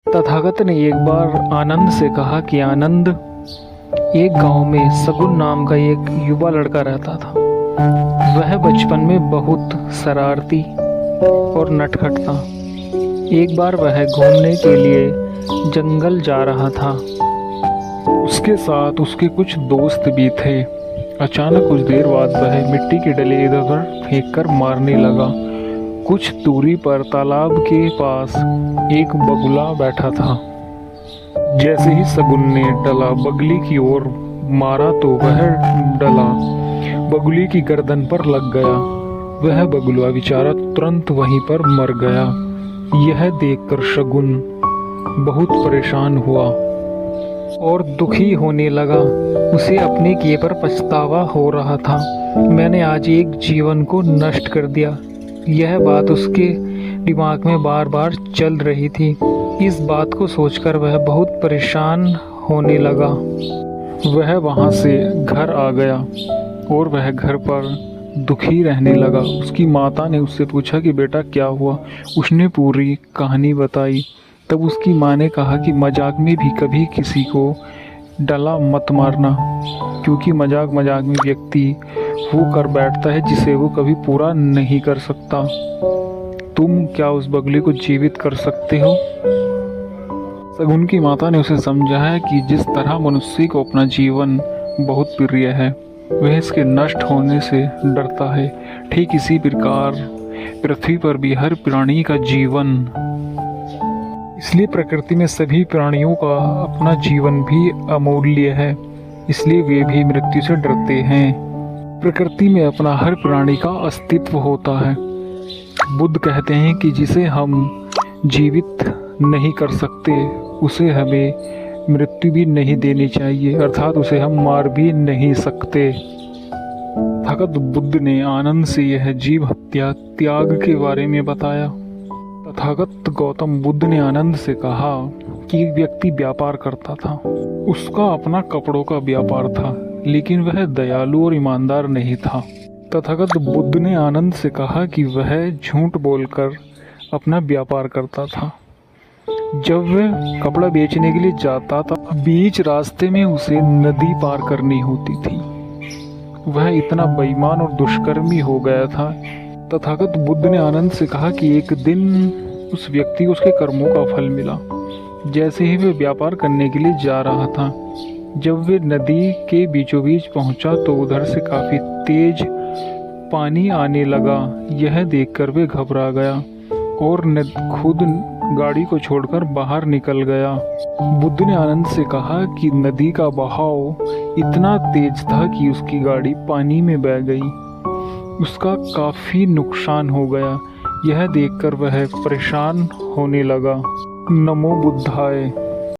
तथागत ने एक बार आनंद से कहा कि आनंद, एक गांव में सगुन नाम का एक युवा लड़का रहता था। वह बचपन में बहुत शरारती और नटखट था। एक बार वह घूमने के लिए जंगल जा रहा था। उसके साथ उसके कुछ दोस्त भी थे। अचानक कुछ देर बाद वह मिट्टी के डले इधर उधर फेंक कर मारने लगा। कुछ दूरी पर तालाब के पास एक बगुला बैठा था। जैसे ही शगुन ने डला बगली की ओर मारा तो वह डला बगुली की गर्दन पर लग गया। वह बगुला बेचारा तुरंत वहीं पर मर गया। यह देखकर शगुन बहुत परेशान हुआ और दुखी होने लगा। उसे अपने किए पर पछतावा हो रहा था। मैंने आज एक जीवन को नष्ट कर दिया। यह बात उसके दिमाग में बार बार चल रही थी। इस बात को सोचकर वह बहुत परेशान होने लगा। वह वहाँ से घर आ गया और वह घर पर दुखी रहने लगा। उसकी माता ने उससे पूछा कि बेटा क्या हुआ। उसने पूरी कहानी बताई। तब उसकी माँ ने कहा कि मजाक में भी कभी किसी को डला मत मारना, क्योंकि मजाक मजाक में व्यक्ति वो कर बैठता है जिसे वो कभी पूरा नहीं कर सकता। तुम क्या उस बगली को जीवित कर सकते हो? शगुन की माता ने उसे समझाया कि जिस तरह मनुष्य को अपना जीवन बहुत प्रिय है, वह इसके नष्ट होने से डरता है, ठीक इसी प्रकार पृथ्वी पर भी हर प्राणी का जीवन, इसलिए प्रकृति में सभी प्राणियों का अपना जीवन भी अमूल्य है, इसलिए वे भी मृत्यु से डरते हैं। प्रकृति में अपना हर प्राणी का अस्तित्व होता है। बुद्ध कहते हैं कि जिसे हम जीवित नहीं कर सकते उसे हमें मृत्यु भी नहीं देनी चाहिए, अर्थात उसे हम मार भी नहीं सकते। तथागत बुद्ध ने आनंद से यह जीव हत्या त्याग के बारे में बताया। तथागत गौतम बुद्ध ने आनंद से कहा कि एक व्यक्ति व्यापार करता था। उसका अपना कपड़ों का व्यापार था, लेकिन वह दयालु और ईमानदार नहीं था। तथागत बुद्ध ने आनंद से कहा कि वह झूठ बोलकर अपना व्यापार करता था। जब वह कपड़ा बेचने के लिए जाता था, बीच रास्ते में उसे नदी पार करनी होती थी। वह इतना बेईमान और दुष्कर्मी हो गया था। तथागत बुद्ध ने आनंद से कहा कि एक दिन उस व्यक्ति को उसके कर्मों का फल मिला। जैसे ही वह व्यापार करने के लिए जा रहा था, जब वे नदी के बीचों बीच पहुंचा तो उधर से काफी तेज पानी आने लगा। यह देखकर वे घबरा गया और खुद गाड़ी को छोड़कर बाहर निकल गया। बुद्ध ने आनंद से कहा कि नदी का बहाव इतना तेज था कि उसकी गाड़ी पानी में बह गई। उसका काफी नुकसान हो गया। यह देखकर वह परेशान होने लगा। नमो बुद्धाय।